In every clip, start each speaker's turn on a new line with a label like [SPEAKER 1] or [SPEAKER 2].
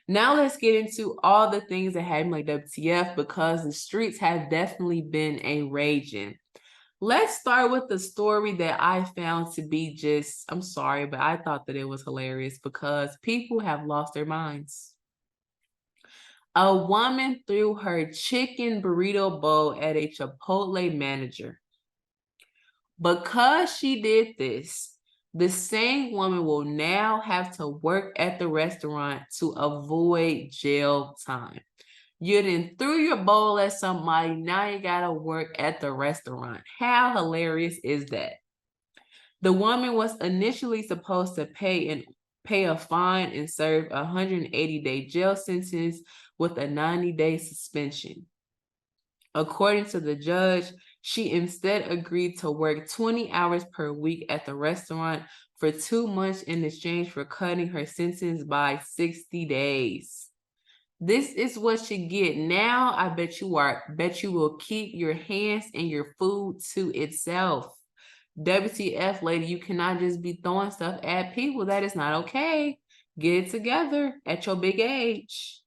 [SPEAKER 1] Now let's get into all the things that happened like WTF, because the streets have definitely been a raging. Let's start with the story that I found to be just, I'm sorry, but I thought that it was hilarious because people have lost their minds. A woman threw her chicken burrito bowl at a Chipotle manager. Because she did this, the same woman will now have to work at the restaurant to avoid jail time. You done threw your bowl at somebody, now you gotta work at the restaurant. How hilarious is that? The woman was initially supposed to pay a fine and serve a 180-day jail sentence with a 90-day suspension. According to the judge, she instead agreed to work 20 hours per week at the restaurant for 2 months in exchange for cutting her sentence by 60 days. This is what you get. Now I bet you will keep your hands and your food to itself. WTF, lady, you cannot just be throwing stuff at people. That is not okay. Get it together at your big age.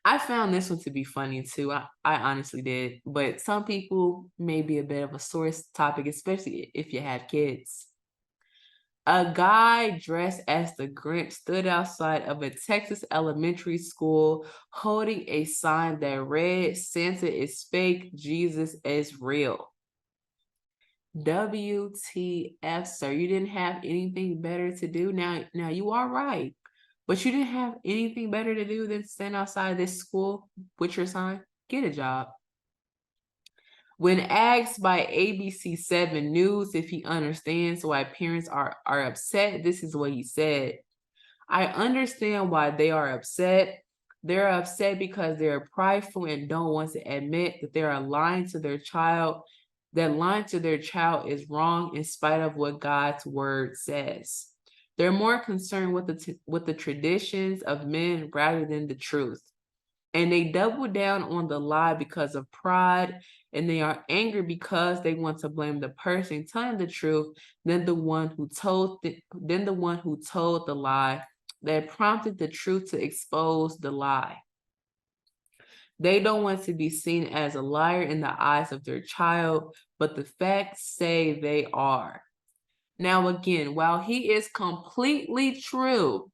[SPEAKER 1] I found this one to be funny too. I honestly did. But some people may be a bit of a sore topic, especially if you have kids. A guy dressed as the Grinch stood outside of a Texas elementary school holding a sign that read, "Santa is fake, Jesus is real." WTF, sir. You didn't have anything better to do. Now you are right. But you didn't have anything better to do than stand outside this school with your sign? Get a job. When asked by ABC 7 News if he understands why parents are upset, this is what he said. "I understand why they are upset. They're upset because they're prideful and don't want to admit that they are lying to their child. That lying to their child is wrong in spite of what God's word says. They're more concerned with the traditions of men rather than the truth. And they double down on the lie because of pride, and they are angry because they want to blame the person telling the truth than the one who told the lie that prompted the truth to expose the lie. They don't want to be seen as a liar in the eyes of their child, but the facts say they are." Now, again, while he is completely true,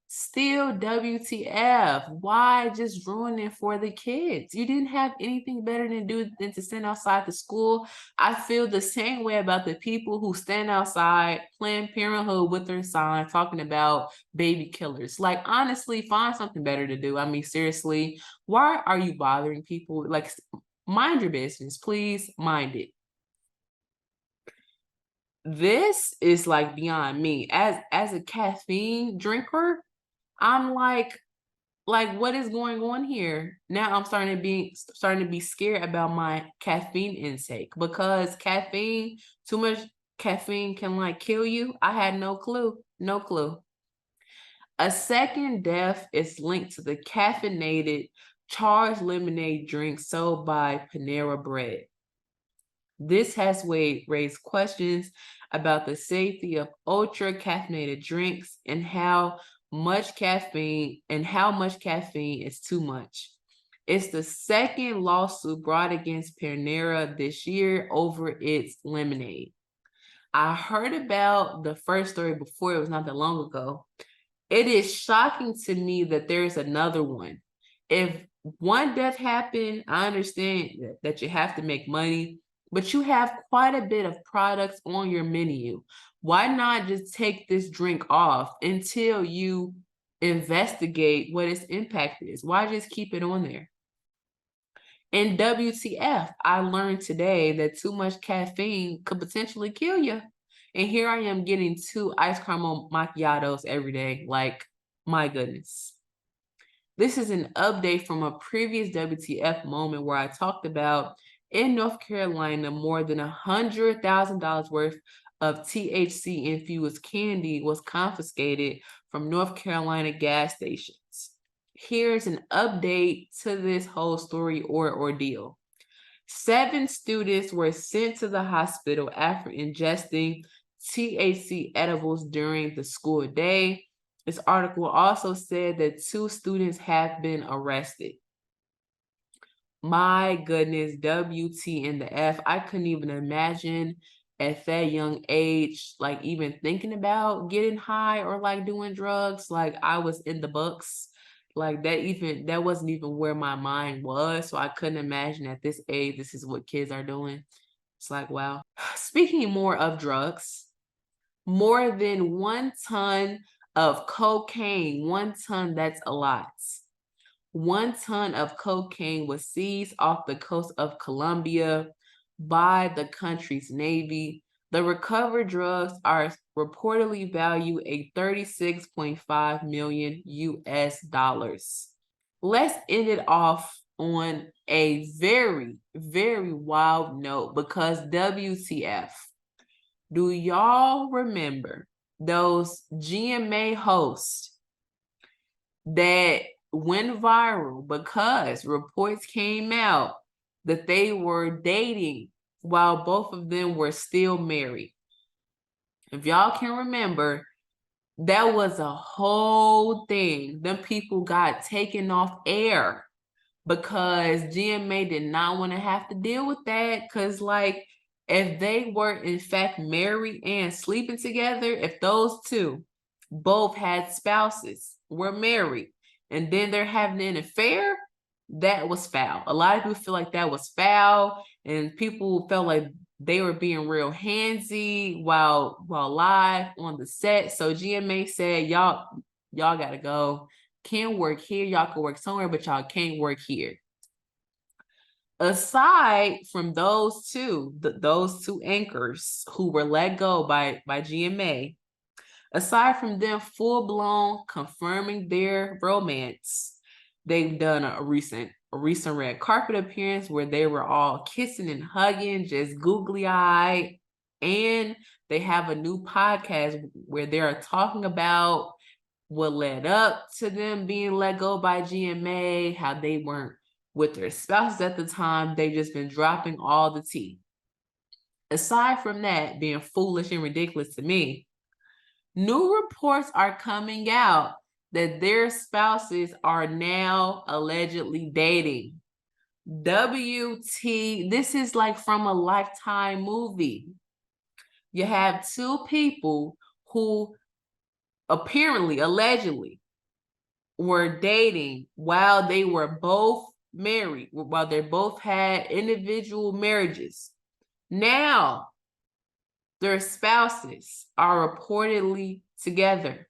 [SPEAKER 1] still WTF, why just ruin it for the kids? You didn't have anything better to do than to stand outside the school. I feel the same way about the people who stand outside Planned Parenthood with their sign talking about baby killers. Like, honestly, find something better to do. I mean, seriously, why are you bothering people? Like, mind your business, please mind it. This is like beyond me. As a caffeine drinker, I'm like, what is going on here? Now I'm starting to be scared about my caffeine intake, because too much caffeine can like kill you. I had no clue. No clue. A second death is linked to the caffeinated charged lemonade drink sold by Panera Bread. This has raised questions about the safety of ultra caffeinated drinks and how much caffeine is too much. It's the second lawsuit brought against Panera this year over its lemonade. I heard about the first story before, it was not that long ago. It is shocking to me that there's another one. If one death happened, I understand that you have to make money, but you have quite a bit of products on your menu. Why not just take this drink off until you investigate what its impact is? Why just keep it on there? And WTF, I learned today that too much caffeine could potentially kill you. And here I am getting 2 iced caramel macchiatos every day. Like, my goodness. This is an update from a previous WTF moment where I talked about in North Carolina, more than $100,000 worth of THC-infused candy was confiscated from North Carolina gas stations. Here's an update to this whole story or ordeal. 7 students were sent to the hospital after ingesting THC edibles during the school day. This article also said that 2 students have been arrested. My goodness, WTF. I couldn't even imagine at that young age, like even thinking about getting high or like doing drugs. Like I was in the books. Like that wasn't even where my mind was. So I couldn't imagine at this age, this is what kids are doing. It's like, wow. Speaking more of drugs, more than 1 ton of cocaine. 1 ton, that's a lot. 1 ton of cocaine was seized off the coast of Colombia by the country's Navy. The recovered drugs are reportedly valued at 36.5 million US dollars. Let's end it off on a very, very wild note because WTF. Do y'all remember those GMA hosts that went viral because reports came out that they were dating while both of them were still married? If y'all can remember, that was a whole thing. Them people got taken off air because GMA did not want to have to deal with that. Because, like, if they were in fact married and sleeping together, if those two both had spouses, were married, and then they're having an affair, that was foul. A lot of people feel like that was foul, and people felt like they were being real handsy while live on the set. So GMA said, y'all gotta go. Can't work here. Y'all can work somewhere, but y'all can't work here. Aside from those two, those 2 anchors who were let go by GMA, aside from them full-blown confirming their romance, they've done a recent red carpet appearance where they were all kissing and hugging, just googly-eyed. And they have a new podcast where they're talking about what led up to them being let go by GMA, how they weren't with their spouses at the time. They just been dropping all the tea. Aside from that being foolish and ridiculous to me, new reports are coming out that their spouses are now allegedly dating. This is like from a Lifetime movie. You have 2 people who apparently, allegedly, were dating while they were both married, while they both had individual marriages. Now, their spouses are reportedly together.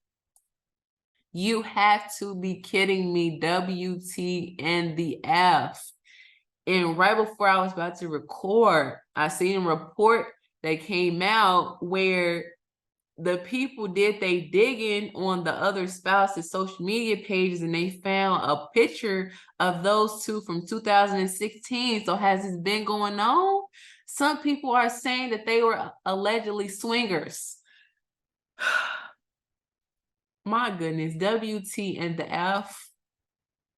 [SPEAKER 1] You have to be kidding me, WTF. And right before I was about to record, I seen a report that came out where the people did they digging on the other spouse's social media pages, and they found a picture of those 2 from 2016. So has this been going on? Some people are saying that they were allegedly swingers. My goodness, WTF.